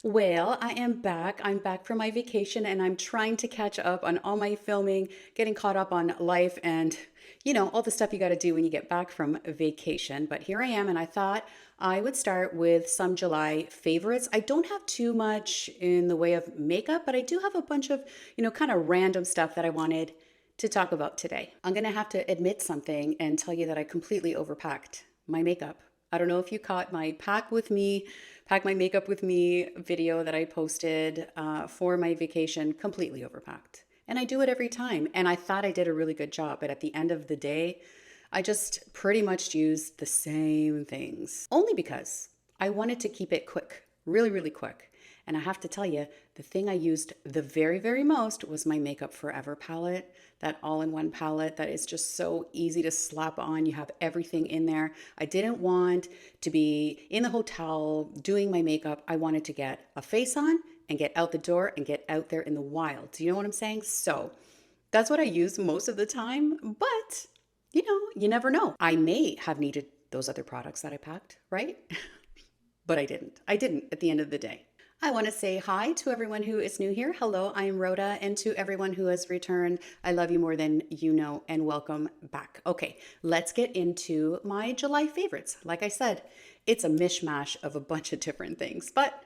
Well, I am back. I'm back from my vacation and I'm trying to catch up on all my filming, getting caught up on life and, all the stuff you got to do when you get back from vacation. But here I am, and I thought I would start with some July favorites. I don't have too much in the way of makeup, but I do have a bunch of, kind of random stuff that I wanted to talk about today. I'm going to have to admit something and tell you that I completely overpacked my makeup. I don't know if you caught my pack my makeup with me video that I posted for my vacation, completely overpacked. And I do it every time. And I thought I did a really good job. But at the end of the day, I just pretty much used the same things, only because I wanted to keep it quick, really, really quick. And I have to tell you, the thing I used the very, very most was my Makeup Forever palette, that all-in-one palette that is just so easy to slap on. You have everything in there. I didn't want to be in the hotel doing my makeup. I wanted to get a face on and get out the door and get out there in the wild. Do you know what I'm saying? So that's what I use most of the time, but you never know. I may have needed those other products that I packed, right? But I didn't. I didn't at the end of the day. I want to say hi to everyone who is new here. Hello, I'm Rhoda, and to everyone who has returned, I love you more than you know, and welcome back. Okay, let's get into my July favorites. Like I said, it's a mishmash of a bunch of different things, but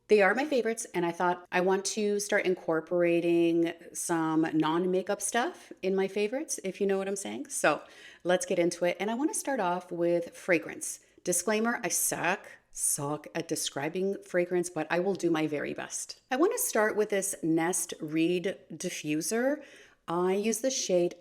they are my favorites, and I thought I want to start incorporating some non-makeup stuff in my favorites, if you know what I'm saying. So let's get into it. And I want to start off with fragrance. Disclaimer, I suck at describing fragrance, but I will do my very best. I want to start with this Nest Reed diffuser. I use the shade.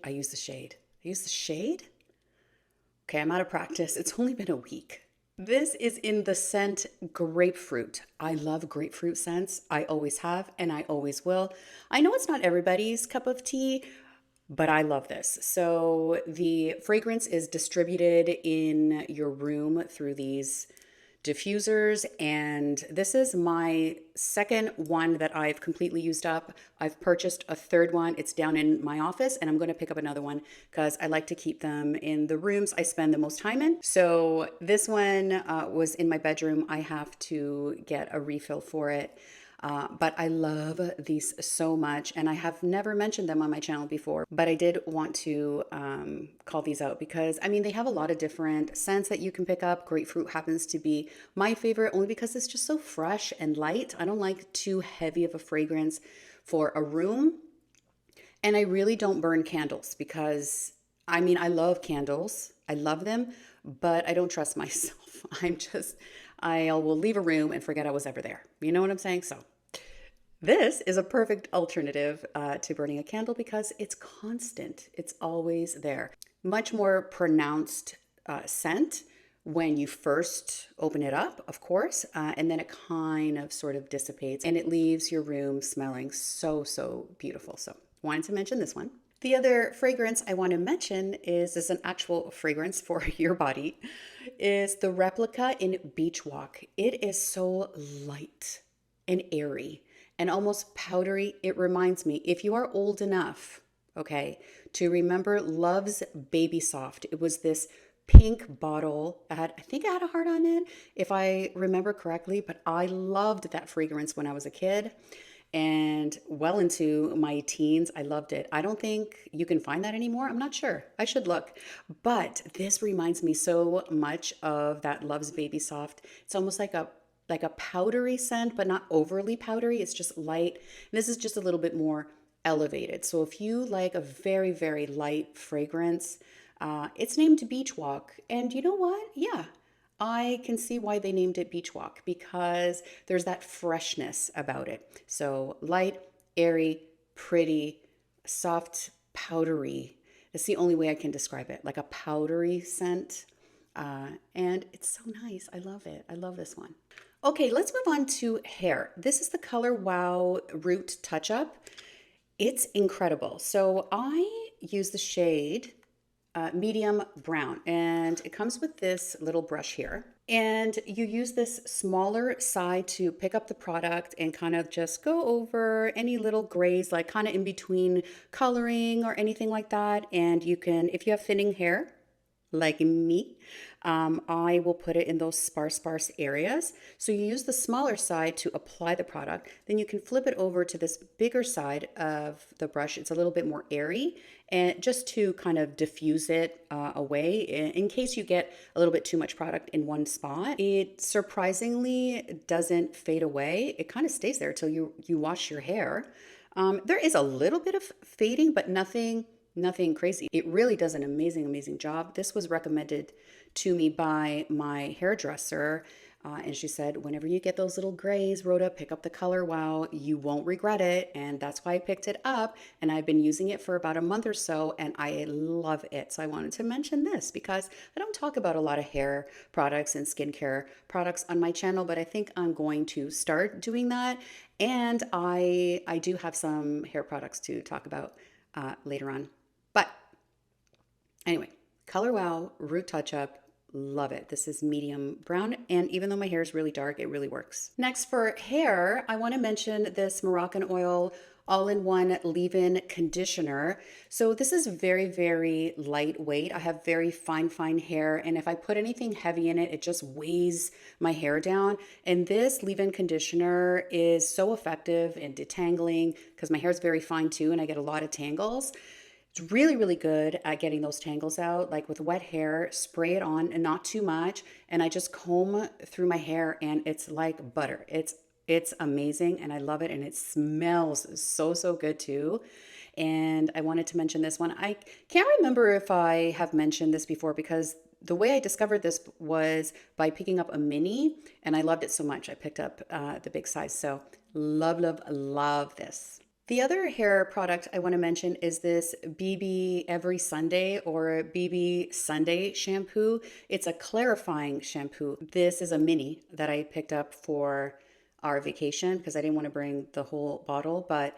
Okay, I'm out of practice. It's only been a week. This is in the scent Grapefruit. I love grapefruit scents. I always have, and I always will. I know it's not everybody's cup of tea, but I love this. So the fragrance is distributed in your room through these diffusers, and this is my second one that I've completely used up. I've purchased a third one. It's down in my office, and I'm going to pick up another one because I like to keep them in the rooms I spend the most time in. So this one was in my bedroom. I have to get a refill for it. But I love these so much, and I have never mentioned them on my channel before, but I did want to call these out because, I mean, they have a lot of different scents that you can pick up. Grapefruit happens to be my favorite only because it's just so fresh and light. I don't like too heavy of a fragrance for a room, and I really don't burn candles because, I mean, I love candles. I love them, but I don't trust myself. I will leave a room and forget I was ever there. You know what I'm saying? So this is a perfect alternative to burning a candle because it's constant. It's always there. Much more pronounced scent when you first open it up, of course, and then it kind of sort of dissipates and it leaves your room smelling so, so beautiful. So wanted to mention this one. The other fragrance I want to mention is an actual fragrance for your body, is the Replica in Beach Walk. It is so light and airy and almost powdery. It reminds me, if you are old enough, okay, to remember Love's Baby Soft. It was this pink bottle. I think it had a heart on it, if I remember correctly, but I loved that fragrance when I was a kid. And well into my teens, I loved it. I don't think you can find that anymore. I'm not sure. I should look. But this reminds me so much of that Love's Baby Soft. It's almost like a powdery scent, but not overly powdery. It's just light. And this is just a little bit more elevated. So if you like a very, very light fragrance, it's named Beach Walk. And you know what? Yeah, I can see why they named it Beach Walk because there's that freshness about it. So light, airy, pretty, soft, powdery. It's the only way I can describe it, like a powdery scent. And it's so nice. I love it. I love this one. Okay, let's move on to hair. This is the Color Wow Root Touch Up. It's incredible. So I use the shade medium brown, and it comes with this little brush here. And you use this smaller side to pick up the product and kind of just go over any little grays, like kind of in between coloring or anything like that. And you can, if you have thinning hair, like me, I will put it in those sparse areas. So you use the smaller side to apply the product. Then you can flip it over to this bigger side of the brush. It's a little bit more airy, and just to kind of diffuse it away in case you get a little bit too much product in one spot. It surprisingly doesn't fade away. It kind of stays there till you wash your hair. There is a little bit of fading, but nothing crazy. It really does an amazing job. This was recommended to me by my hairdresser. And she said, whenever you get those little grays, Rhoda, pick up the Color Wow. You won't regret it. And that's why I picked it up. And I've been using it for about a month or so, and I love it. So I wanted to mention this because I don't talk about a lot of hair products and skincare products on my channel, but I think I'm going to start doing that. And I do have some hair products to talk about later on. But anyway, Color Wow Root Touch Up. Love it. This is medium brown, and even though my hair is really dark, it really works. Next, for hair, I want to mention this MoroccanOil all-in-one leave-in conditioner. So this is very lightweight. I have very fine hair, and if I put anything heavy in it, it just weighs my hair down. And this leave-in conditioner is so effective in detangling because my hair is very fine too, and I get a lot of tangles. It's really good at getting those tangles out. Like with wet hair, spray it on and not too much. And I just comb through my hair and it's like butter. It's amazing and I love it, and it smells so good too. And I wanted to mention this one. I can't remember if I have mentioned this before because the way I discovered this was by picking up a mini, and I loved it so much. I picked up the big size. So love this. The other hair product I want to mention is this BB Every Sunday or BB Sunday shampoo. It's a clarifying shampoo. This is a mini that I picked up for our vacation because I didn't want to bring the whole bottle. But,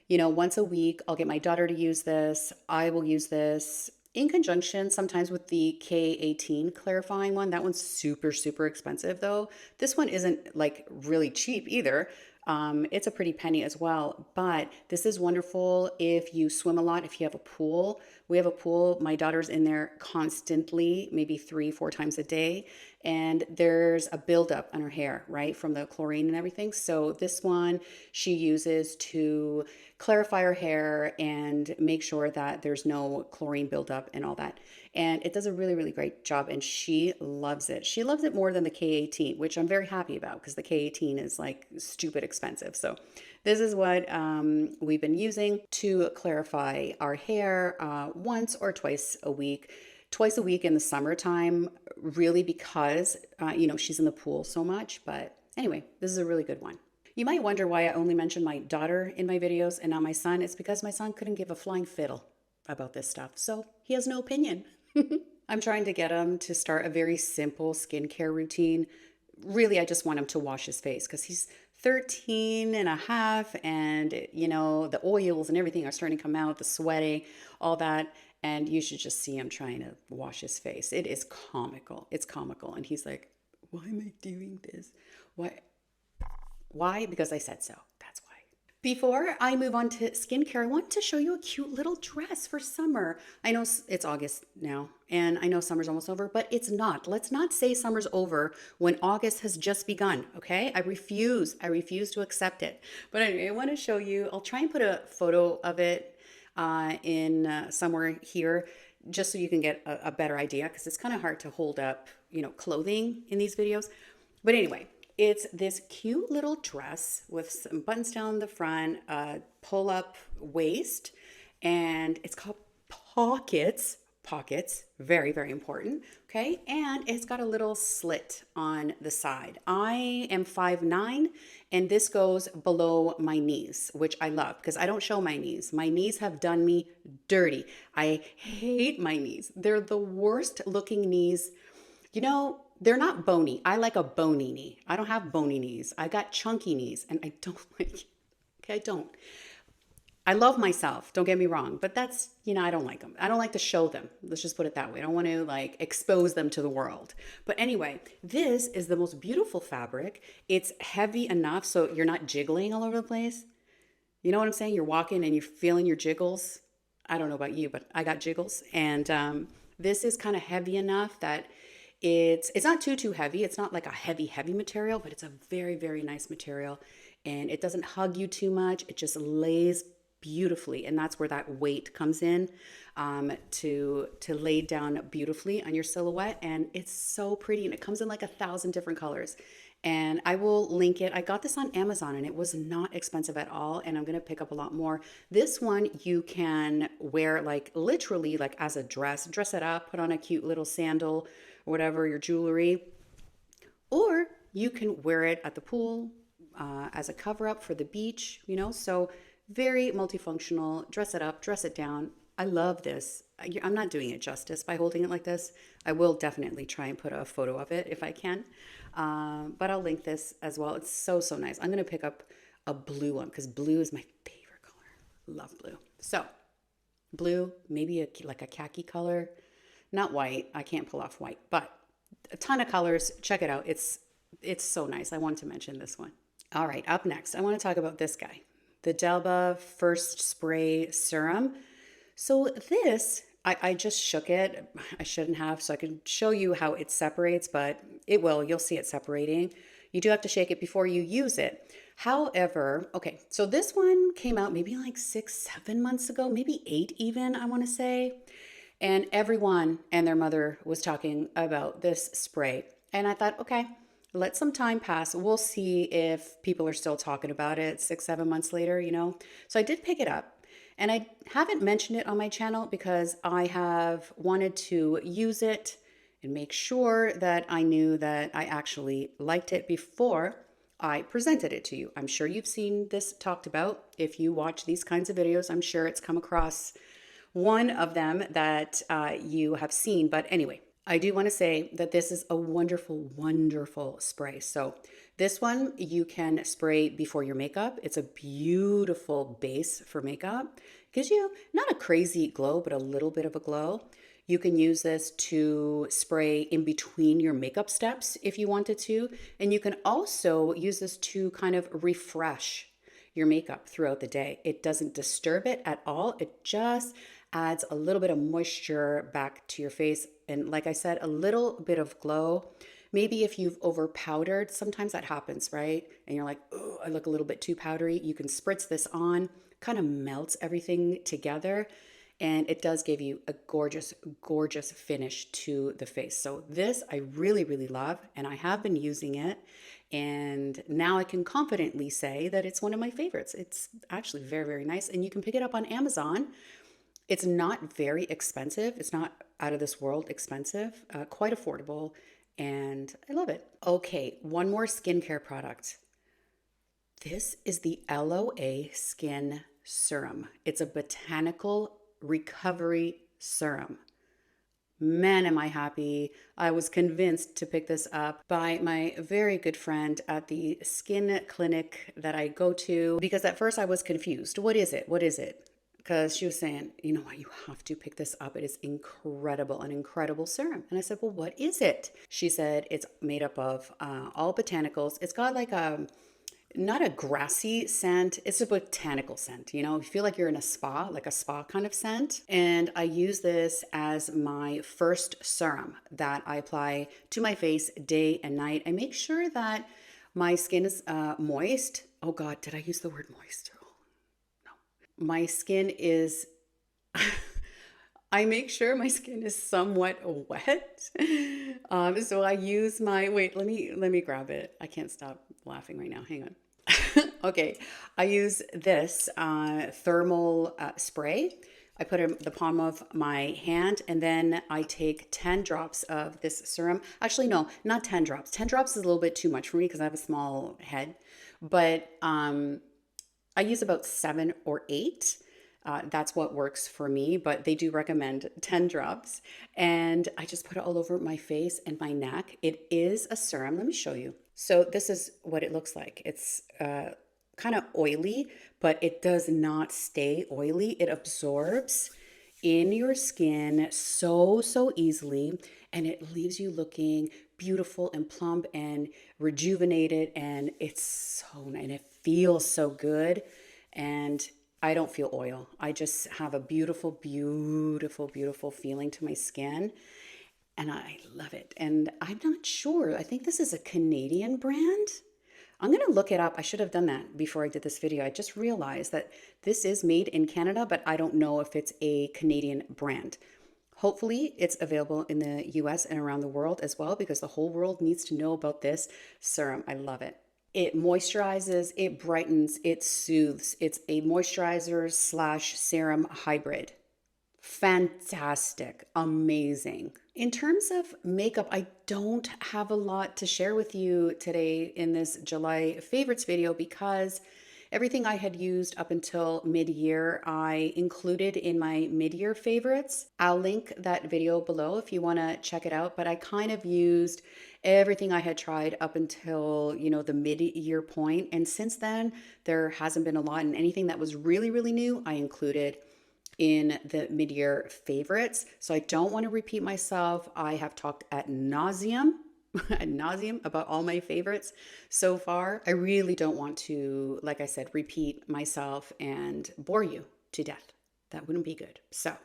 you know, once a week, I'll get my daughter to use this. I will use this in conjunction sometimes with the K18 clarifying one. That one's super expensive though. This one isn't like really cheap either. It's a pretty penny as well, but this is wonderful if you swim a lot, if you have a pool. We have a pool. My daughter's in there constantly, maybe 3-4 times a day, and there's a buildup on her hair, right, from the chlorine and everything. So this one she uses to clarify her hair and make sure that there's no chlorine buildup and all that. And it does a really great job, and she loves it. She loves it more than the K18, which I'm very happy about because the K18 is like stupid expensive. So this is what we've been using to clarify our hair once or twice a week. Twice a week in the summertime, really, because, you know, she's in the pool so much. But anyway, this is a really good one. You might wonder why I only mention my daughter in my videos and not my son. It's because my son couldn't give a flying fiddle about this stuff, so he has no opinion. I'm trying to get him to start a very simple skincare routine. Really, I just want him to wash his face because he's 13 and a half, and you know, the oils and everything are starting to come out, the sweating, all that. And you should just see him trying to wash his face. It is comical. It's comical. And he's like, why am I doing this? Why? Because I said so. That's why. Before I move on to skincare, I want to show you a cute little dress for summer. I know it's August now, and I know summer's almost over, but it's not. Let's not say summer's over when August has just begun, okay? I refuse to accept it. But anyway, I want to show you. I'll try and put a photo of it in somewhere here, just so you can get a better idea, because it's kind of hard to hold up, you know, clothing in these videos. But anyway, it's this cute little dress with some buttons down the front, pull-up waist, and it's called pockets. Pockets, very important, okay? And it's got a little slit on the side. I am 5'9", and this goes below my knees, which I love because I don't show my knees. My knees have done me dirty. I hate my knees. They're the worst looking knees. You know, they're not bony. I like a bony knee. I don't have bony knees. I got chunky knees, and I don't like it. Okay, I don't. I love myself, don't get me wrong, but that's, you know, I don't like them. I don't like to show them. Let's just put it that way. I don't want to like expose them to the world. But anyway, this is the most beautiful fabric. It's heavy enough so you're not jiggling all over the place. You know what I'm saying? You're walking and you're feeling your jiggles. I don't know about you, but I got jiggles. And this is kind of heavy enough that It's not too heavy. It's not like a heavy material, but it's a very nice material, and it doesn't hug you too much. It just lays beautifully, and that's where that weight comes in, to lay down beautifully on your silhouette. And it's so pretty, and it comes in like 1,000 different colors. And I will link it. I got this on Amazon and it was not expensive at all. And I'm going to pick up a lot more. This one you can wear like literally like as a dress it up, put on a cute little sandal or whatever, your jewelry. Or you can wear it at the pool, as a cover up for the beach, you know? So very multifunctional, dress it up, dress it down. I love this. I'm not doing it justice by holding it like this. I will definitely try and put a photo of it if I can. But I'll link this as well. It's so nice. I'm going to pick up a blue one because blue is my favorite color. Love blue. So blue, maybe like a khaki color, not white. I can't pull off white, but a ton of colors. Check it out. It's so nice. I wanted to mention this one. All right, up next, I want to talk about this guy, the Delba First Spray Serum. So this, I just shook it. I shouldn't have, so I can show you how it separates, but it will. You'll see it separating. You do have to shake it before you use it. However, okay, so this one came out maybe like 6-7 months ago, maybe 8 even, I want to say. And everyone and their mother was talking about this spray. And I thought, okay, let some time pass. We'll see if people are still talking about it 6-7 months later, you know? So I did pick it up. And I haven't mentioned it on my channel because I have wanted to use it and make sure that I knew that I actually liked it before I presented it to you. I'm sure you've seen this talked about. If you watch these kinds of videos, I'm sure it's come across one of them that you have seen. But anyway, I do want to say that this is a wonderful spray. So this one you can spray before your makeup. It's a beautiful base for makeup. Gives you not a crazy glow, but a little bit of a glow. You can use this to spray in between your makeup steps if you wanted to. And you can also use this to kind of refresh your makeup throughout the day. It doesn't disturb it at all. It just adds a little bit of moisture back to your face. And like I said, a little bit of glow. Maybe if you've over powdered, sometimes that happens, right? And you're like, oh, I look a little bit too powdery. You can spritz this on, kind of melts everything together. And it does give you a gorgeous finish to the face. So this I really love, and I have been using it. And now I can confidently say that it's one of my favorites. It's actually very nice. And you can pick it up on Amazon. It's not very expensive. It's not out of this world expensive, quite affordable, and I love it. Okay, one more skincare product. This is the LOA Skin Serum. It's a botanical recovery serum. Man, am I happy. I was convinced to pick this up by my very good friend at the skin clinic that I go to, because at first I was confused. What is it? Because she was saying, you know what, you have to pick this up. It is incredible, an incredible serum. And I said, well, what is it? She said it's made up of all botanicals. It's got like not a grassy scent. It's a botanical scent. You know, you feel like you're in a spa, like a spa kind of scent. And I use this as my first serum that I apply to my face day and night. I make sure that my skin is moist. Oh God, did I use the word moist? My skin is, I make sure my skin is somewhat wet. So I use my, wait, let me grab it. I can't stop laughing right now. Hang on. Okay. I use this thermal spray. I put it in the palm of my hand, and then I take 10 drops of this serum. Actually, no, not 10 drops. 10 drops is a little bit too much for me because I have a small head, but, I use about 7 or 8. That's what works for me, but they do recommend 10 drops. And I just put it all over my face and my neck. It is a serum. Let me show you. So this is what it looks like. It's kind of oily, but it does not stay oily. It absorbs in your skin so easily, and it leaves you looking beautiful and plump and rejuvenated, and it's so nice, and it feels so good. And I don't feel oil. I just have a beautiful feeling to my skin. and I love it. And I'm not sure. I think this is a Canadian brand. I'm going to look it up. I should have done that before I did this video. I just realized that this is made in Canada, but I don't know if it's a Canadian brand. Hopefully it's available in the US and around the world as well, because the whole world needs to know about this serum. I love it. It moisturizes, it brightens, it soothes. It's a moisturizer slash serum hybrid. Fantastic, amazing. In terms of makeup, I don't have a lot to share with you today in this July favorites video because everything I had used up until mid-year, I included in my mid-year favorites. I'll link that video below if you want to check it out, but I kind of used everything I had tried up until, you know, the mid-year point. And since then, there hasn't been a lot, and anything that was really, really new, I included in the mid-year favorites. So I don't want to repeat myself. I have talked ad nauseum about all my favorites so far. I really don't want to, like I said, repeat myself and bore you to death. That wouldn't be good. So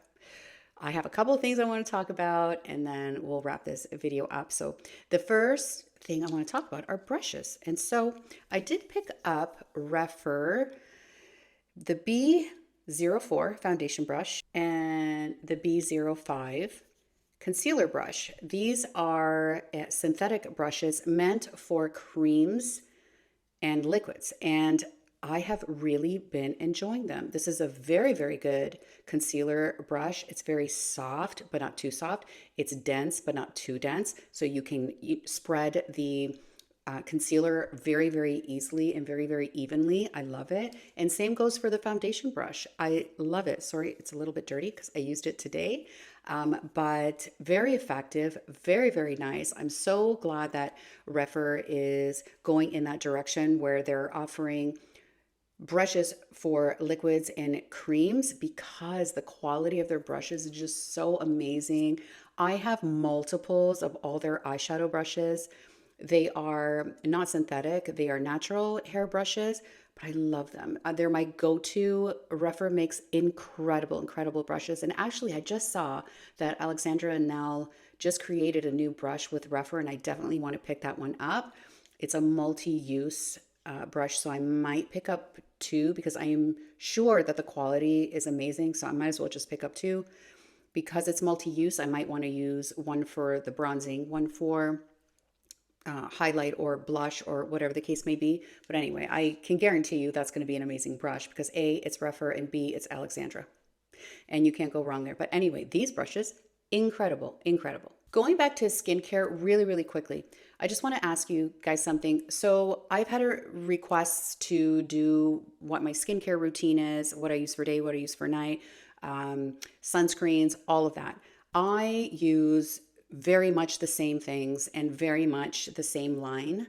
I have a couple of things I want to talk about, and then we'll wrap this video up. So the first thing I want to talk about are brushes. And so I did pick up Rephr, the B04 foundation brush, and the B05 concealer brush. These are synthetic brushes meant for creams and liquids, and I have really been enjoying them. This is a very, very good concealer brush. It's very soft, but not too soft. It's dense, but not too dense. So you can spread the concealer very, very easily and very, very evenly. I love it. And same goes for the foundation brush. I love it. Sorry, it's a little bit dirty because I used it today, but very effective, very, very nice. I'm so glad that Rephr is going in that direction where they're offering brushes for liquids and creams, because the quality of their brushes is just so amazing. I have multiples of all their eyeshadow brushes. They are not synthetic, they are natural hair brushes, but I love them. They're my go-to. Rephr makes incredible, incredible brushes. And actually, I just saw that Alexandra and Nell just created a new brush with Rephr, and I definitely want to pick that one up. It's a multi-use brush, so I might pick up two because I am sure that the quality is amazing. So I might as well just pick up two. Because it's multi-use, I might want to use one for the bronzing, one for highlight or blush or whatever the case may be. But anyway, I can guarantee you that's going to be an amazing brush because A, it's Rephr, and B, it's Alexandra. And you can't go wrong there. But anyway, these brushes, incredible, incredible. Going back to skincare really, really quickly, I just want to ask you guys something. So I've had requests to do what my skincare routine is, what I use for day, what I use for night, sunscreens, all of that. I use very much the same things and very much the same line.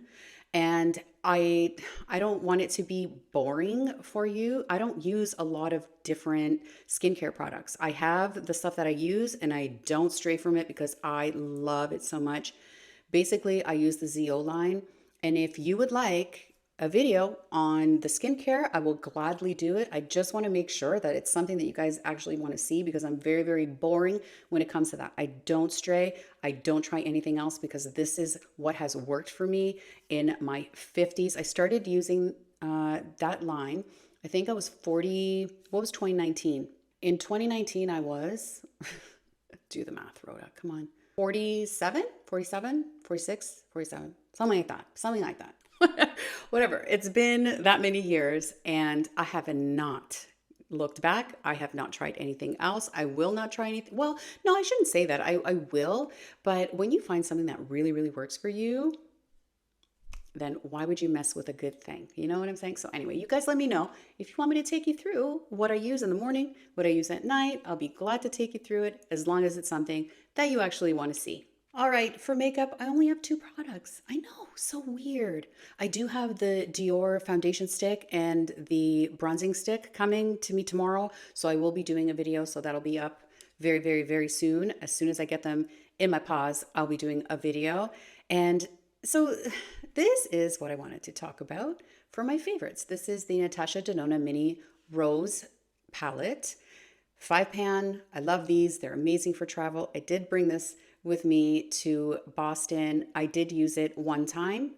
And I don't want it to be boring for you. I don't use a lot of different skincare products. I have the stuff that I use and I don't stray from it because I love it so much. Basically, I use the ZO line. And if you would like a video on the skincare, I will gladly do it. I just want to make sure that it's something that you guys actually want to see because I'm very, very boring when it comes to that. I don't stray. I don't try anything else because this is what has worked for me in my 50s. I started using that line. I think I was 40. What was 2019? In 2019, I was, do the math, Rhoda, come on. 47, 46, 47, something like that. Whatever. It's been that many years and I have not looked back. I have not tried anything else. I will not try anything. Well, no, I shouldn't say that. I will. But when you find something that really, really works for you, then why would you mess with a good thing? You know what I'm saying? So anyway, you guys let me know if you want me to take you through what I use in the morning, what I use at night. I'll be glad to take you through it as long as it's something that you actually want to see. All right, for makeup, I only have two products. I know, so weird. I do have the Dior foundation stick and the bronzing stick coming to me tomorrow. So I will be doing a video, so that'll be up very, very, very soon. As soon as I get them in my paws, I'll be doing a video. And so this is what I wanted to talk about for my favorites. This is the Natasha Denona Mini Rose Palette. 5-pan. I love these. They're amazing for travel. I did bring this with me to Boston. I did use it one time.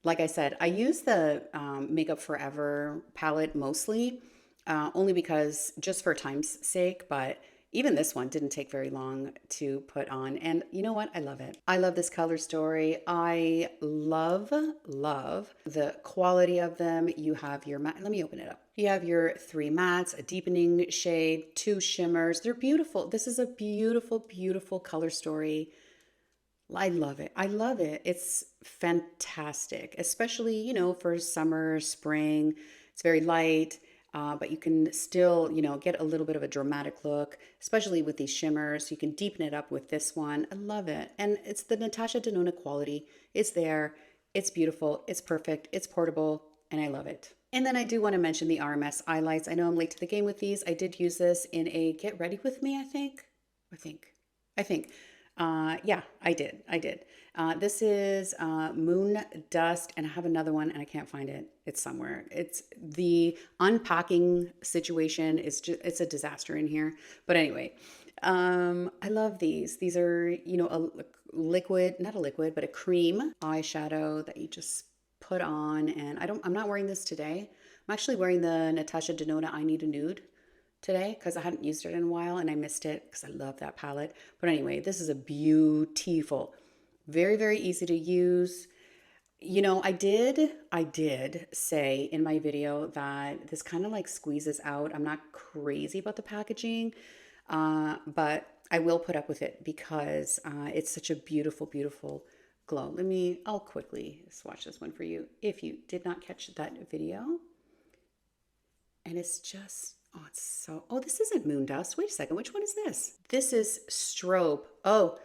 Like I said, I use the Makeup Forever palette mostly, only because just for time's sake, but even this one didn't take very long to put on. And you know what? I love it. I love this color story. I love the quality of them. You have your matte. Let me open it up. You have your 3 mattes, a deepening shade, 2 shimmers. They're beautiful. This is a beautiful, beautiful color story. I love it. I love it. It's fantastic, especially, you know, for summer, spring. It's very light, but you can still, you know, get a little bit of a dramatic look, especially with these shimmers. You can deepen it up with this one. I love it. And it's the Natasha Denona quality. It's there. It's beautiful. It's perfect. It's portable. And I love it. And then I do want to mention the RMS Eyelights. I know I'm late to the game with these. I did use this in a Get Ready With Me, I think. Yeah, I did. This is Moondust, and I have another one, and I can't find it. It's somewhere. It's the unpacking situation is just, it's a disaster in here. But anyway, I love these. These are, you know, a liquid, not a liquid, but a cream eyeshadow that you just put on. And I'm not wearing this today. I'm actually wearing the Natasha Denona I Need a Nude today because I hadn't used it in a while and I missed it because I love that palette. But anyway, this is a beautiful, very, very easy to use. You know, I did say in my video that this kind of like squeezes out. I'm not crazy about the packaging, but I will put up with it because it's such a beautiful, beautiful glow. I'll quickly swatch this one for you if you did not catch that video. And it's just, oh, this isn't Moondust. Wait a second. Which one is this? This is Strobe. Oh,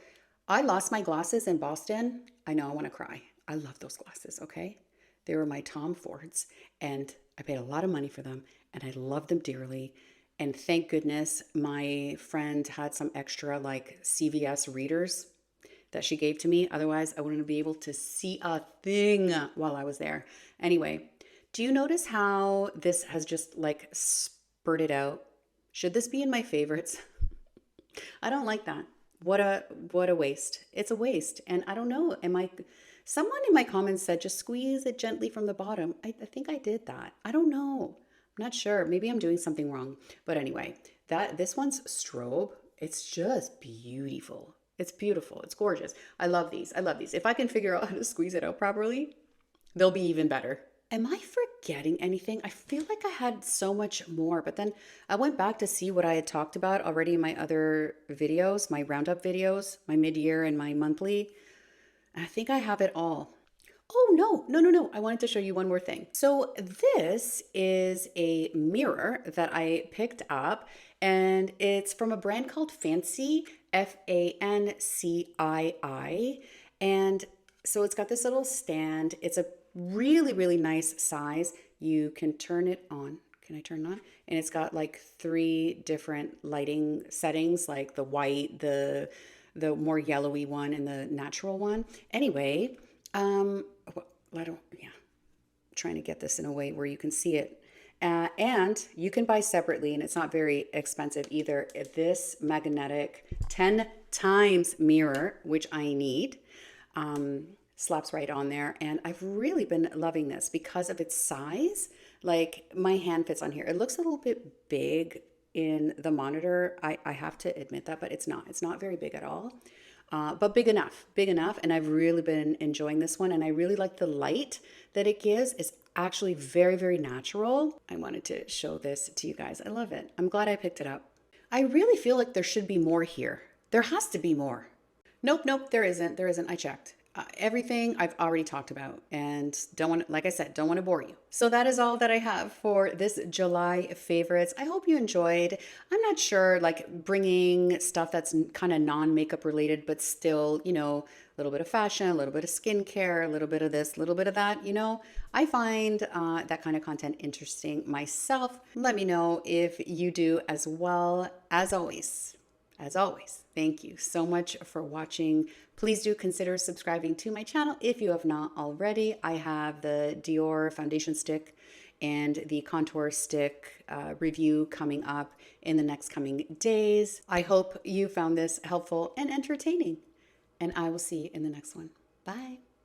I lost my glasses in Boston. I know, I want to cry. I love those glasses, okay? They were my Tom Fords, and I paid a lot of money for them, and I love them dearly. And thank goodness my friend had some extra like CVS readers that she gave to me. Otherwise, I wouldn't be able to see a thing while I was there. Anyway, do you notice how this has just like spurted out? Should this be in my favorites? I don't like that. What a waste. It's a waste. And I don't know, someone in my comments said just squeeze it gently from the bottom. I think I did that. I don't know. I'm not sure. Maybe I'm doing something wrong. But anyway, this one's Strobe. It's just beautiful. It's beautiful. It's gorgeous. I love these. I love these. If I can figure out how to squeeze it out properly, they'll be even better. Am I forgetting anything? I feel like I had so much more, but then I went back to see what I had talked about already in my other videos, my roundup videos, my mid-year and my monthly. And I think I have it all. Oh, no. I wanted to show you one more thing. So this is a mirror that I picked up, and it's from a brand called FANCII, FANCII. And so it's got this little stand. It's a really, really nice size. You can turn it on. Can I turn it on? And it's got like 3 different lighting settings, like the white, the more yellowy one, and the natural one. Anyway, trying to get this in a way where you can see it. And you can buy separately, and it's not very expensive either. This magnetic 10 times mirror, which I need, slaps right on there. And I've really been loving this because of its size. Like my hand fits on here. It looks a little bit big in the monitor. I have to admit that, but it's not very big at all. But big enough. And I've really been enjoying this one. And I really like the light that it gives. It's actually very, very natural. I wanted to show this to you guys. I love it. I'm glad I picked it up. I really feel like there should be more here. There has to be more. Nope, there isn't. I checked. Everything I've already talked about, and like I said, don't want to bore you. So that is all that I have for this July favorites. I hope you enjoyed. I'm not sure, like bringing stuff that's kind of non-makeup related, but still, you know, a little bit of fashion, a little bit of skincare, a little bit of this, a little bit of that, you know. I find that kind of content interesting myself. Let me know if you do as well. As always, thank you so much for watching. Please do consider subscribing to my channel if you have not already. I have the Dior foundation stick and the contour stick review coming up in the next coming days. I hope you found this helpful and entertaining. and I will see you in the next one. Bye.